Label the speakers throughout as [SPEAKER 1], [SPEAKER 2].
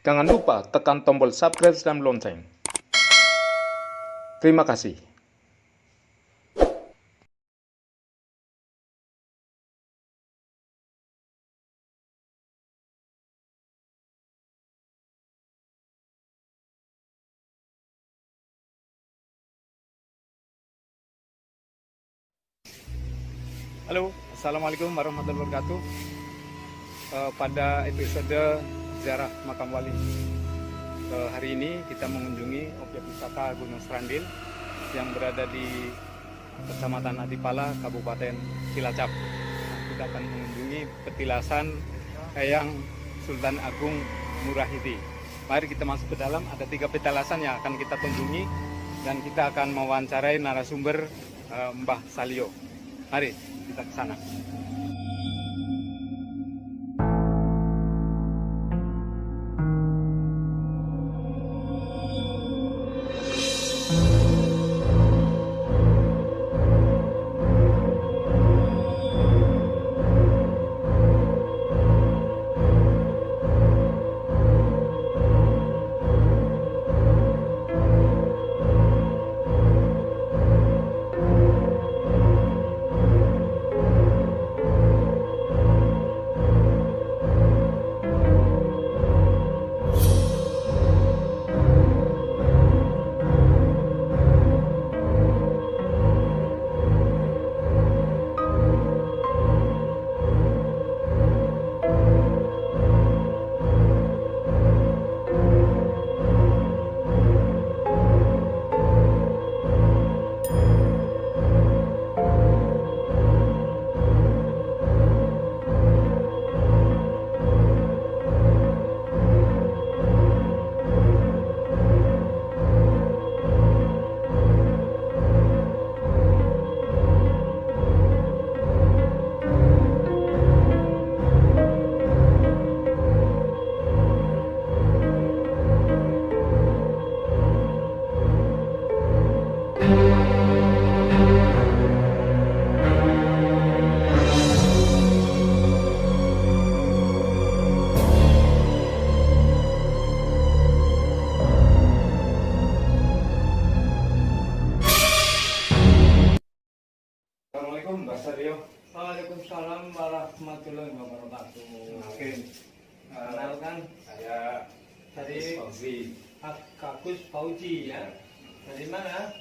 [SPEAKER 1] Jangan lupa tekan tombol subscribe dan lonceng. Terima kasih. Halo, Assalamualaikum warahmatullahi wabarakatuh. Pada episode ziarah makam wali hari ini kita mengunjungi objek wisata Gunung Serandil yang berada di Kecamatan Adipala, Kabupaten Cilacap. Kita akan mengunjungi petilasan Eyang Sultan Agung Murahidi. Mari kita masuk ke dalam. Ada 3 petilasan yang akan kita kunjungi dan kita akan mewawancarai narasumber Mbah Salio. Mari kita ke sana. Assalamualaikum Mbak Salio.
[SPEAKER 2] Waalaikumsalam warahmatullahi wabarakatuh.
[SPEAKER 1] Kenalkan, saya
[SPEAKER 2] Dari
[SPEAKER 1] Fauzi
[SPEAKER 2] Agus Fauzi ya. Dari mana?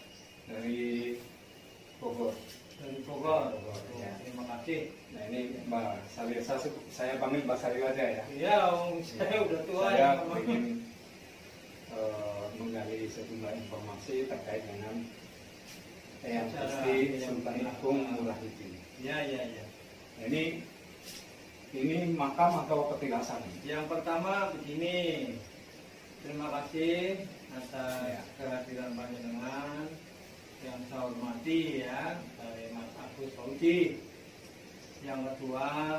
[SPEAKER 1] dari Bogor.
[SPEAKER 2] Dari Bogor.
[SPEAKER 1] Ya.
[SPEAKER 2] Terima kasih.
[SPEAKER 1] Nah ini Mbak Salio, saya panggil Mbak Salio aja ya.
[SPEAKER 2] Iya, saya udah tua
[SPEAKER 1] Saya
[SPEAKER 2] ya.
[SPEAKER 1] ingin menggali sejumlah informasi terkait dengan Eyang Gusti Sultan Agung Murahidi.
[SPEAKER 2] Iya, iya, iya.
[SPEAKER 1] Nah, ini makam atau petilasan?
[SPEAKER 2] Yang pertama begini. Terima kasih atas kehadiran panjenengan yang saya hormati ya, dari Mas Agus Fauzi. Yang kedua,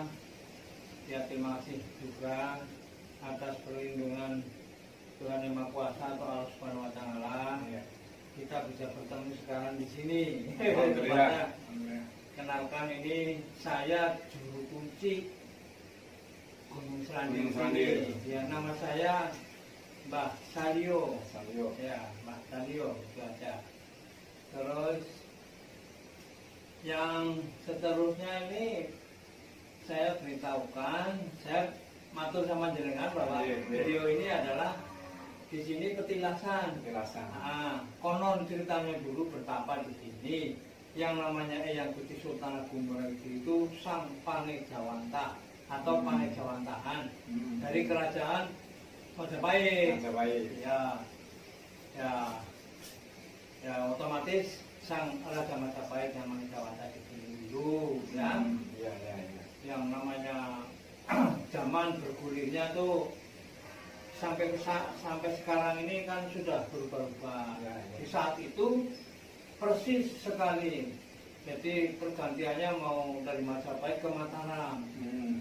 [SPEAKER 2] ya terima kasih juga atas perlindungan Tuhan Yang Maha Kuasa atau Allah Subhanahu wa Ta'ala.
[SPEAKER 1] Ya.
[SPEAKER 2] Kita bisa bertemu sekarang di sini.
[SPEAKER 1] Alhamdulillah.
[SPEAKER 2] Kenalkan, ini saya juru kunci Gunung Serandil.
[SPEAKER 1] Gunung Serandil.
[SPEAKER 2] Ya, nama saya Mbah Salio.
[SPEAKER 1] Salio.
[SPEAKER 2] Ya, Mbah Salio itu aja. Terus yang seterusnya ini saya beritahukan, saya matur sama jenengan bahwa video ini adalah di sini petilasan. Nah, konon ceritanya dulu betapa di sini yang namanya Eyang Gusti Sultan Agung Murahidi itu sang Panejawanta atau Panejawantahan dari kerajaan Majapahit. Ya, ya, ya otomatis sang Raja Majapahit yang Manejawanta di sini dulu, ya. Yang namanya zaman bergulirnya tuh sampai sekarang ini kan sudah berubah-ubah. Di saat itu persis sekali. Jadi pergantiannya mau dari Majapahit ke Mataram,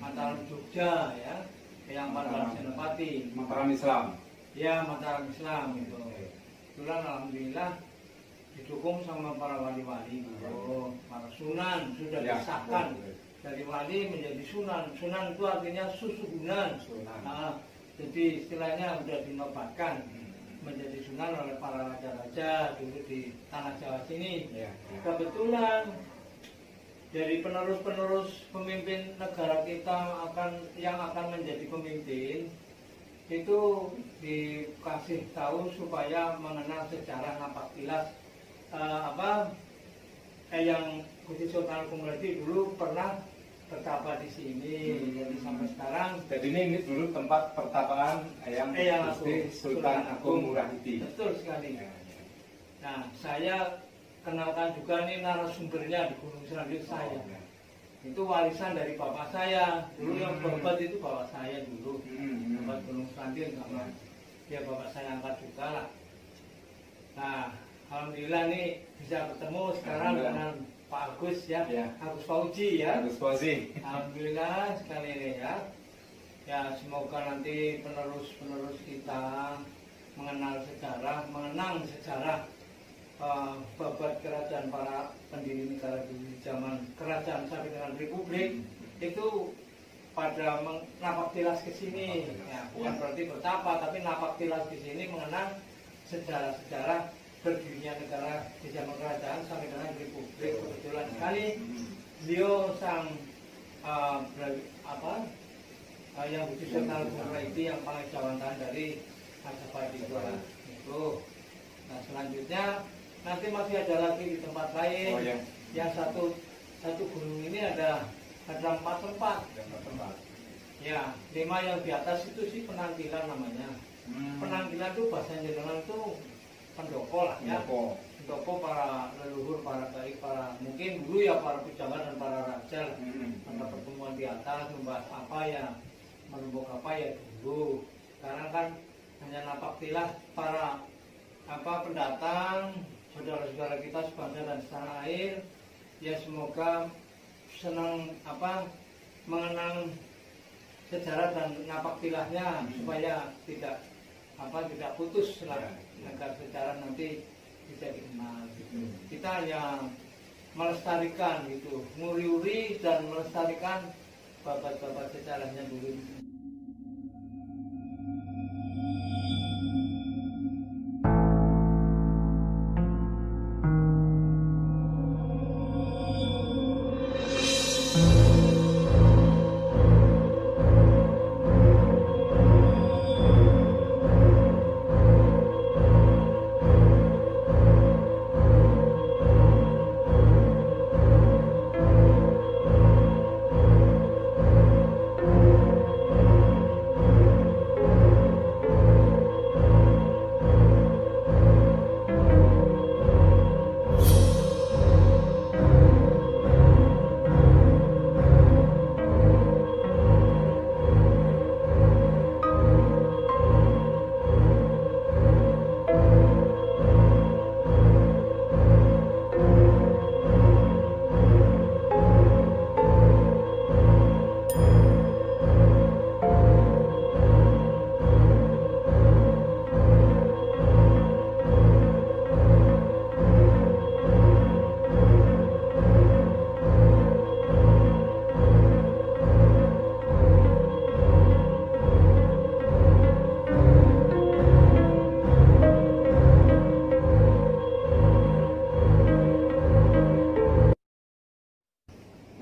[SPEAKER 2] Mataram Jogja ya, yang Mataram Senopati.
[SPEAKER 1] Mataram Islam.
[SPEAKER 2] Ya, Mataram Islam itu. Itulah alhamdulillah didukung sama para wali-wali, para sunan sudah disahkan dari wali menjadi sunan. Sunan itu artinya susuhunan. Nah, Jadi istilahnya sudah dinobatkan menjadi sunan oleh para raja-raja dulu di tanah Jawa sini. Kebetulan dari penerus-penerus pemimpin negara kita yang akan menjadi pemimpin itu dikasih tahu supaya mengenal sejarah Napaktilas yang Gusti Sultan Agung dulu pernah bertapa di sini. Jadi sampai sekarang.
[SPEAKER 1] Jadi ini dulu tempat pertapaan yang Gusti Sultan Agung Ngurah-Idi.
[SPEAKER 2] Betul sekali. Nah, saya kenalkan juga nih narasumbernya di Gunung Serandil saya. Itu warisan dari bapak saya. Dulu yang babat itu bapak saya dulu. Babat Gunung Serandil sama dia bapak saya angkat juga lah. Nah, alhamdulillah nih bisa ketemu sekarang dengan Pak Agus ya. Agus Fauji ya.
[SPEAKER 1] Agus Fauji.
[SPEAKER 2] Alhamdulillah sekali ini ya. Ya semoga nanti penerus kita mengenang sejarah babat kerajaan para pendiri negara di zaman kerajaan sampai dengan republik itu pada napaktilas ke sini. Ya, bukan berarti bertapa, tapi napaktilas ke sini mengenang sejarah-sejarah berdirinya negara di zaman kerajaan sampai dengan republik. Kebetulan sekali beliau sang yang Gusti Sultan Ngurah-Idi yang pangejawatan dari Majapahit itu. Nah selanjutnya nanti masih ada lagi di tempat lain. Yang satu gunung ini ada 4 tempat. Ya, 5 yang di atas itu sih penangkilan namanya. Penangkilan itu bahasa jenengan itu pendopo lah ya. Pendopo para leluhur, para mungkin dulu ya para pejabat dan para raja. Pada pertemuan di atas membahas apa ya, menumbuk apa ya dulu. Sekarang kan hanya napaktilas para pendatang, saudara-saudara kita sebangsa dan setanah air. Ya semoga senang mengenang sejarah dan napaktilahnya supaya tidak putus lah, agar sejarah nanti bisa dikenal gitu. Kita hanya melestarikan gitu, nguri-uri dan melestarikan babat-babat sejarahnya dulu.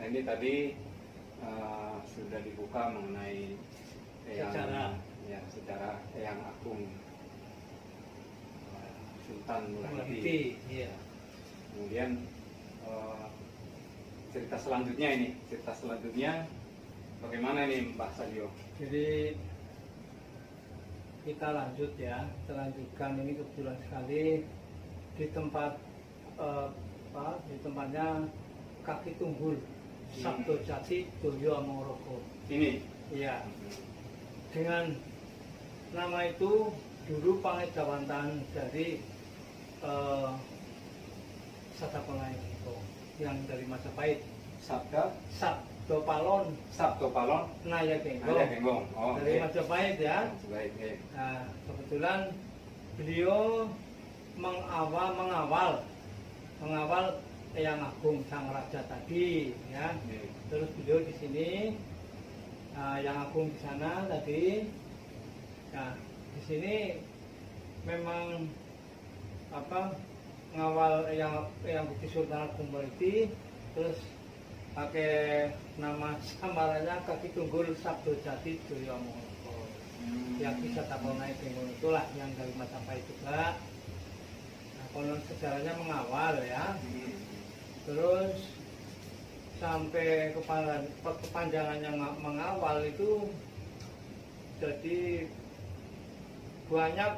[SPEAKER 1] Ini tadi sudah dibuka mengenai sejarah Eyang Agung Sultan Ngurah-Idi. Kemudian cerita selanjutnya bagaimana ini Mbak Salyo?
[SPEAKER 2] Jadi kita lanjut ya, lanjutkan ini kebetulan sekali di tempatnya Kaki Tunggul Sabdo Jati Doyo Amoroko.
[SPEAKER 1] Ini?
[SPEAKER 2] Iya. Dengan nama itu dulu pangejawatan dari Sadapalai itu yang dari Majapahit. Sabdo Palon Naya Genggong. Dari Majapahit ya. Nah, kebetulan beliau mengawal Eyang Agung Sang Raja tadi ya. Terus beliau di sini, Eyang Agung di sana tadi Nah, di sini memang apa ngawal yang Bukti Sultan Agung Meliti, terus pakai nama samarannya Kaki Tunggul Sabdo Jati Joyomongo. Yang bisa tapal naik itulah yang dari Majapahit juga. Nah, konon sejarahnya mengawal ya. Terus sampai kepanjangannya mengawal itu jadi banyak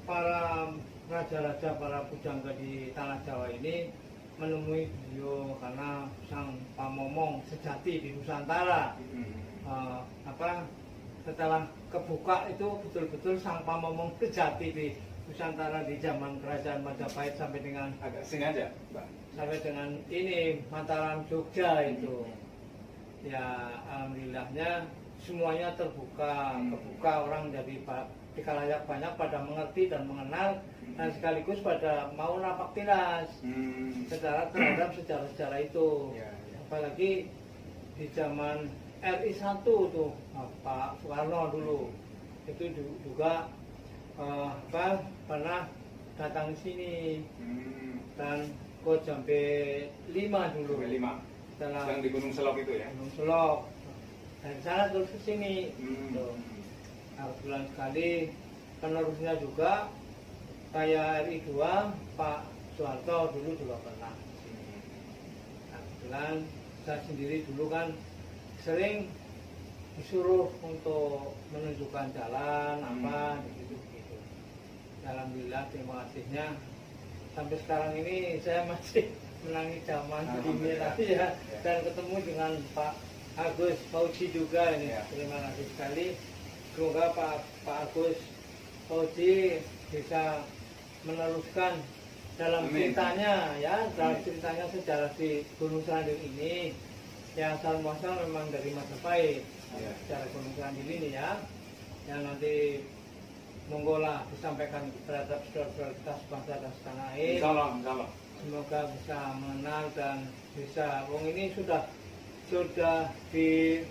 [SPEAKER 2] para raja-raja, para pujangga di tanah Jawa ini menemui beliau karena sang pamomong sejati di Nusantara. Setelah kebuka itu betul-betul sang pamomong sejati di Nusantara di zaman kerajaan Majapahit sampai dengan
[SPEAKER 1] agak sengaja, Mbak.
[SPEAKER 2] Sampai dengan ini Mataram Jogja itu. Ya alhamdulillahnya semuanya kebuka orang jadi di khalayak banyak pada mengerti dan mengenal dan sekaligus pada mau napak tilas secara terhadap sejarah-sejarah itu. Apalagi di zaman RI 1 tuh Pak Soekarno dulu itu juga pernah datang ke sini dan kok sampai 5 dulu.
[SPEAKER 1] Sampai 5.
[SPEAKER 2] Setelah
[SPEAKER 1] yang di Gunung Selok itu ya.
[SPEAKER 2] Gunung Selok. Dari sana terus ke sini. Nah, kebetulan sekali penerusnya juga kayak RI 2 Pak Soeharto dulu juga pernah. Nah, kebetulan saya sendiri dulu kan sering disuruh untuk menunjukkan jalan apa gitu. Alhamdulillah terima kasihnya sampai sekarang ini saya masih menangi zaman ini lagi ya dan ketemu dengan Pak Agus Fauji juga ini terima kasih sekali. Semoga Pak Agus Fauji bisa meneruskan dalam ceritanya ya, dalam ceritanya sejarah di Gunung Serandil ini yang asal muasal memang dari Majapahit. Sejarah Gunung Serandil ini ya, yang nanti monggo lah disampaikan terhadap saudara-saudara kita sebangsa dan setanah air.
[SPEAKER 1] Insyaallah.
[SPEAKER 2] Semoga bisa mengenal dan bisa. Wong ini sudah di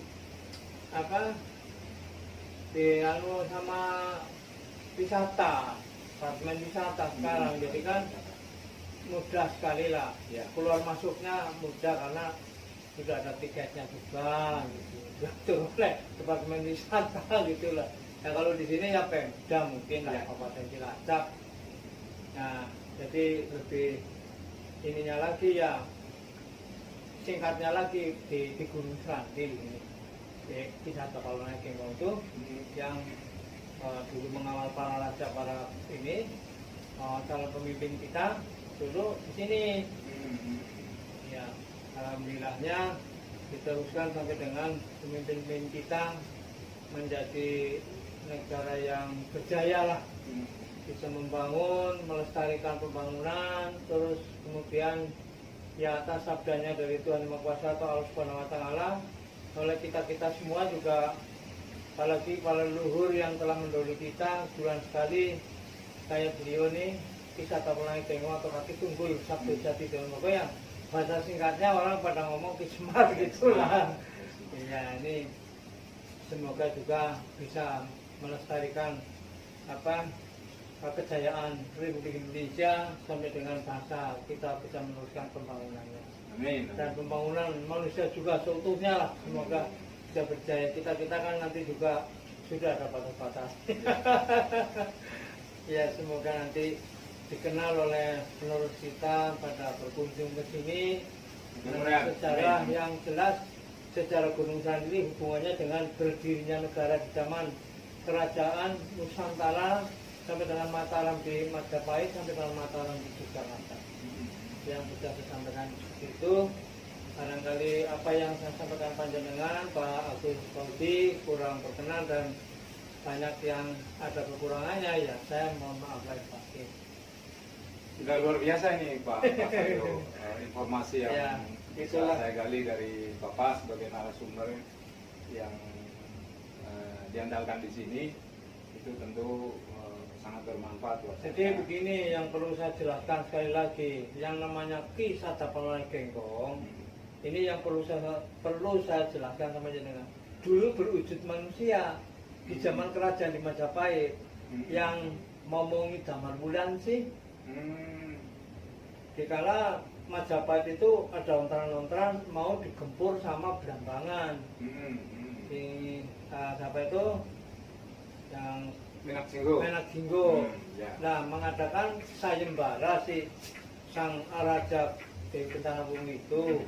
[SPEAKER 2] sama wisata, departemen wisata sekarang. Jadi kan mudah sekali lah. Keluar masuknya mudah karena sudah ada tiketnya juga. Gitu. Oleh departemen wisata gitulah. Ya kalau di sini ya Pemda mungkin lah Kabupaten Cilacap. Nah, jadi lebih ininya lagi ya singkatnya lagi di Gunung Serandil ini. Kisah Tapal Naik Genggong itu yang dulu mengawal para raja para ini calon pemimpin kita dulu di sini. Ya, alhamdulillahnya diteruskan sampai dengan pemimpin-pemimpin kita menjadi negara yang berjaya lah, bisa membangun, melestarikan pembangunan, terus kemudian di atas sabdanya dari Tuhan Yang Maha Kuasa atau Allah Subhanahu Wa Taala oleh kita semua juga, apalagi para leluhur yang telah mendahului kita bulan sekali kayak beliau nih Kisah Tapal Naik Genggong atau Kaki Tunggul Sabdo Jati Joyomongo yang bahasa singkatnya orang pada ngomong Kismar gitulah. Ya ini semoga juga bisa melestarikan kejayaan Republik Indonesia sampai dengan bangsa kita bisa meneruskan pembangunannya.
[SPEAKER 1] Amin. Dan
[SPEAKER 2] pembangunan manusia juga seutuhnya lah semoga bisa berjaya. Kita kan nanti juga sudah ada batas-batas. Ya semoga nanti dikenal oleh penerus kita pada berkunjung ke sini dengan sejarah yang jelas. Sejarah Gunung Serandil ini hubungannya dengan berdirinya negara di zaman kerajaan Nusantara sampai dengan Mataram di Majapahit sampai dengan Mataram di Yogyakarta. Yang bisa saya sampaikan seperti itu. Barangkali apa yang saya sampaikan panjenengan Pak Agus Fauji kurang berkenan dan banyak yang ada kekurangannya ya saya mohon maaf lahir batin.
[SPEAKER 1] Sudah luar biasa ini Pak Fario, informasi yang
[SPEAKER 2] ya,
[SPEAKER 1] bisa saya gali dari Bapak sebagai narasumber yang diandalkan di sini itu tentu sangat bermanfaat buat saya.
[SPEAKER 2] Jadi begini yang perlu saya jelaskan sekali lagi, yang namanya Kisah Tapal Naik Genggong ini yang perlu saya jelaskan sama jenengan. Dulu berwujud manusia, di zaman kerajaan di Majapahit yang ngomongi Damar Wulan sih. Dikala Majapahit itu ada ontran-ontran mau digempur sama Blambangan. Di siapa itu yang Menakjinggo.
[SPEAKER 1] Ya.
[SPEAKER 2] Nah, mengadakan sayembara si sang Raja di Kentana Bumi itu.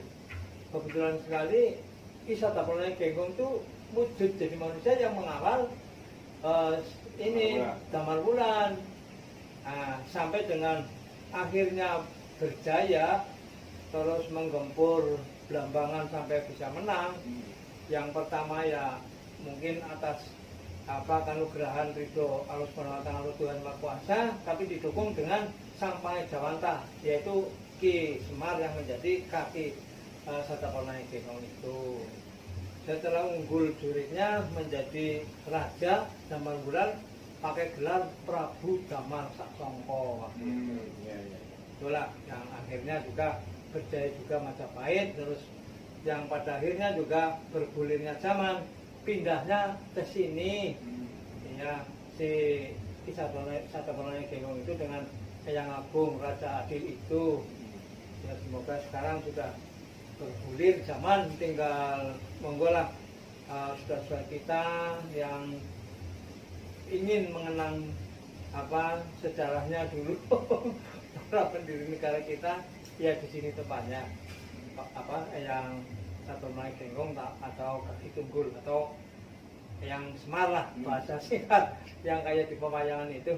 [SPEAKER 2] Kebetulan sekali Ki Satapalana Genggong itu wujud jadi manusia yang mengawal ini Damar Wulan. Nah, sampai dengan akhirnya berjaya terus menggempur Blambangan sampai bisa menang. Yang pertama ya mungkin atas kanugrahan ridho Allah Subhanahu wa taala Tuhan Maha Kuasa, tapi didukung dengan sang Pangjawanta yaitu Ki Semar yang menjadi kaki Satapalana Genggong itu. Setelah unggul juritnya menjadi raja Damar Wulan pakai gelar Prabu Damar Saksongko. Itulah yang akhirnya juga berjaya juga Majapahit, terus yang pada akhirnya juga bergulirnya zaman pindahnya ke sini. Ya, si Satapalana Genggong itu dengan Eyang Agung Raja Adil itu. Ya, semoga sekarang sudah bergulir zaman, tinggal monggo lah saudara-saudara kita yang ingin mengenang sejarahnya dulu para pendiri negara kita, ya di sini tepatnya yang Satapalana Genggong atau Kaki Tunggul atau yang Semar lah bahasa singkat yang kayak di pewayangan itu.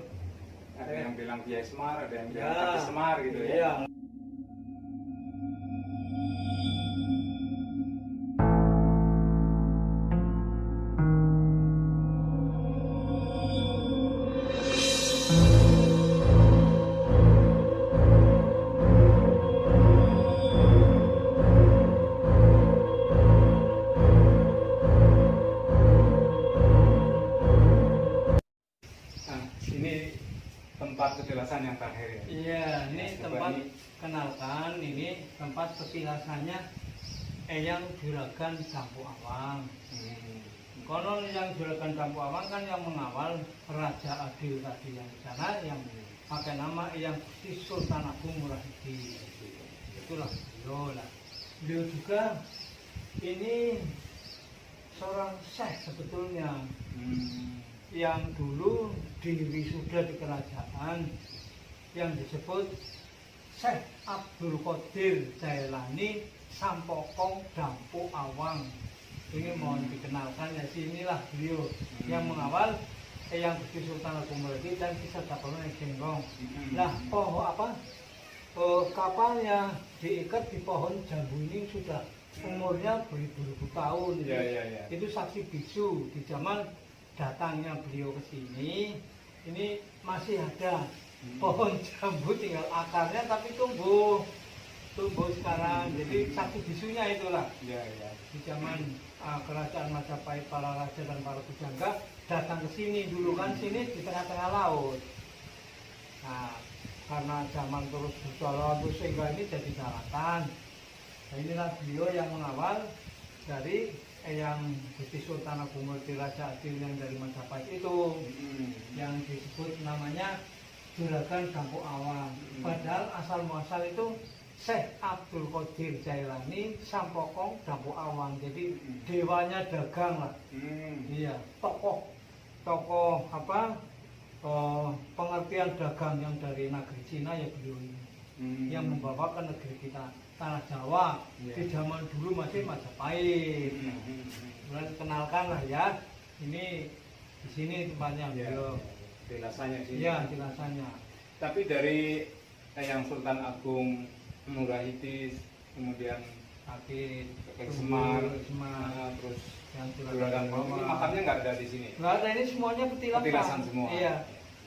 [SPEAKER 1] Ada yang bilang Kiai Semar, ada yang bilang
[SPEAKER 2] Ya,
[SPEAKER 1] Kaki Semar gitu ya.
[SPEAKER 2] Iya.
[SPEAKER 1] Nah, ini tempat petilasan yang terakhir ya.
[SPEAKER 2] Iya, ini
[SPEAKER 1] Ya,
[SPEAKER 2] tempat
[SPEAKER 1] ini.
[SPEAKER 2] kenalkan, ini tempat petilasannya Eyang Juragan Dampu Awang. Konon yang Juragan Dampu Awang kan yang mengawal Raja Adil tadi yang di sana yang pakai nama Eyang Gusti Sultan Agung Murahidi. Itulah beliau lah. Beliau juga ini seorang syekh sebetulnya yang dulu diwisuda di kerajaan yang disebut Syekh Abdul Qadir Jailani Sampokong Dampu Awang. Ini mohon dikenalkan ya, sinilah beliau yang mengawal Eyang Gusti Sultan Agung Murahidi dan Ki Satapalana Genggong. Nah, kapalnya diikat di pohon jambu ini sudah umurnya beribu-ribu tahun.
[SPEAKER 1] Ya.
[SPEAKER 2] Itu saksi bisu di zaman datangnya beliau ke sini. Ini masih ada pohon jambu, tinggal akarnya tapi tumbuh sekarang. Jadi saksi bisunya itulah.
[SPEAKER 1] Ya.
[SPEAKER 2] Di zaman kerajaan Majapahit, para raja dan para pujangga datang ke sini dulu kan, sini di tengah-tengah laut. Nah, karena zaman terus berjalan sehingga ini jadi daratan. Nah, inilah beliau yang mengawal dari Eyang Gusti Sultan Agung Murahidi Raja Adil yang dari Majapahit itu, yang disebut namanya Juragan Dampu Awang. Padahal asal muasal itu Syekh Abdul Qadir Jailani Sampokong Dampu Awang. Jadi dewanya dagang lah. Iya, tokoh pengertian dagang yang dari negeri Cina ya beliau ini. Yang membawa ke negeri kita tanah Jawa di zaman dulu masih Majapahit. Kemudian kenalkan lah ya, ini di sini tempatnya beliau.
[SPEAKER 1] Jelasannya sih.
[SPEAKER 2] Iya, jelasannya.
[SPEAKER 1] Tapi dari Eyang Sultan Agung Murahidi, kemudian
[SPEAKER 2] Kaki
[SPEAKER 1] Semar,
[SPEAKER 2] terus yang
[SPEAKER 1] Juragan Bawang, ini makamnya nggak ada di sini.
[SPEAKER 2] nggak ada, ini semuanya
[SPEAKER 1] Petilasan semua.
[SPEAKER 2] Iya,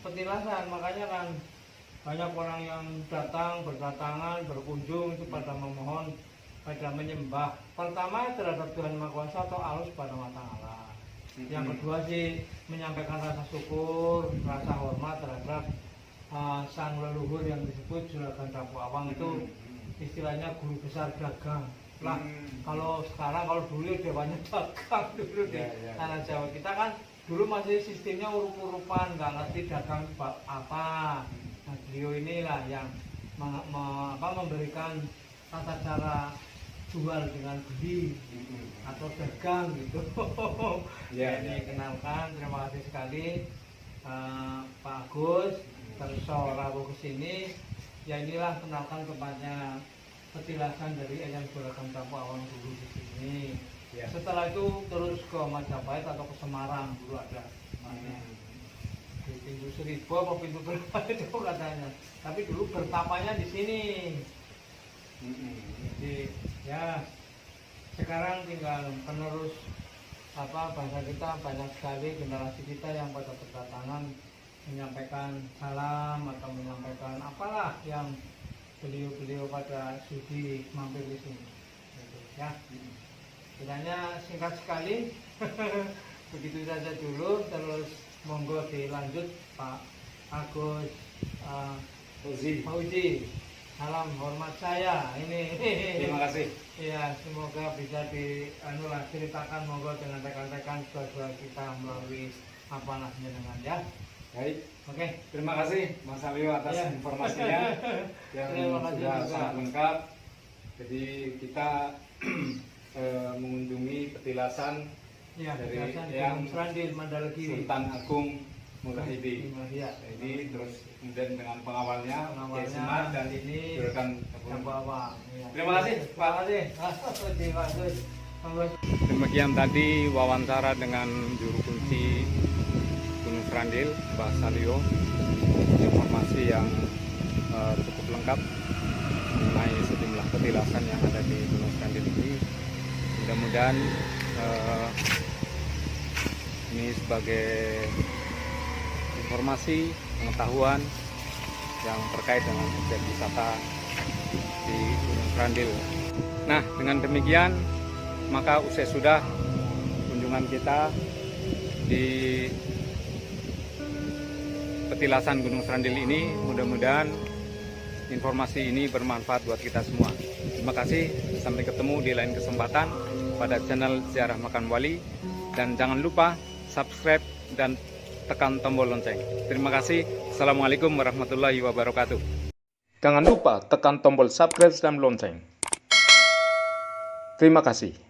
[SPEAKER 2] petilasan. Makanya kan banyak orang yang berdatangan, berkunjung itu pada memohon, pada menyembah. Pertama terhadap Tuhan Maha Kuasa atau Allah Subhanahu wa taala. Yang kedua sih menyampaikan rasa syukur, rasa hormat terhadap sang leluhur yang disebut Juragan Dampu Awang itu istilahnya guru besar dagang lah. Kalau sekarang, kalau dulu udah banyak dagang dulu di tanah Jawa kita kan dulu masih sistemnya urup-urupan, nggak ngerti dagang apa. Nah, beliau inilah yang memberikan tata cara jual dengan beli atau dagang gitu. Ini kenalkan, terima kasih sekali Pak Agus. Terus Rabu kesini, ya inilah kenalkan tempatnya petilasan dari Eyang Juragan Campo Awang dulu di sini. Setelah itu terus ke Majapahit atau ke Semarang dulu ada. Di pintu Seribu apa pintu berapa itu katanya. Tapi dulu bertapanya di sini. Jadi ya sekarang tinggal penerus bangsa kita, banyak sekali generasi kita yang pada berdatangan menyampaikan salam atau menyampaikan apalah yang beliau pada sudi mampir di sini. Gitu, ya. Kiranya singkat sekali. Begitu saja dulu, terus monggo dilanjut Pak Agus, Pak Uji. Salam hormat saya ini.
[SPEAKER 1] Terima kasih.
[SPEAKER 2] Ya, semoga bisa ceritakan monggo dengan rekan-rekan saudara kita melalui dengan ya.
[SPEAKER 1] Baik.
[SPEAKER 2] Oke.
[SPEAKER 1] Terima kasih Mas Alio atas informasinya yang sudah sangat lengkap. Jadi kita mengunjungi petilasan dari yang
[SPEAKER 2] Serandil Mandalagiri,
[SPEAKER 1] Sultan Agung Murahidi. Jadi terus kemudian dengan pengawalnya Kiai Semar dan
[SPEAKER 2] ini
[SPEAKER 1] Juragan
[SPEAKER 2] Campo Awang.
[SPEAKER 1] Terima kasih Pak.
[SPEAKER 2] Terima kasih.
[SPEAKER 1] Demikian tadi wawancara dengan juru kunci Gunung Serandil, Mbak Salio. Informasi yang cukup lengkap mengenai sejumlah petilasan yang ada di Gunung Serandil ini. Mudah-mudahan ini sebagai informasi pengetahuan yang terkait dengan objek wisata di Gunung Serandil. Nah, dengan demikian maka usai sudah kunjungan kita di petilasan Gunung Serandil ini. Mudah-mudahan informasi ini bermanfaat buat kita semua. Terima kasih, sampai ketemu di lain kesempatan pada channel Ziarah Makam Wali, dan jangan lupa subscribe dan tekan tombol lonceng. Terima kasih. Assalamualaikum warahmatullahi wabarakatuh. Jangan lupa tekan tombol subscribe dan lonceng. Terima kasih.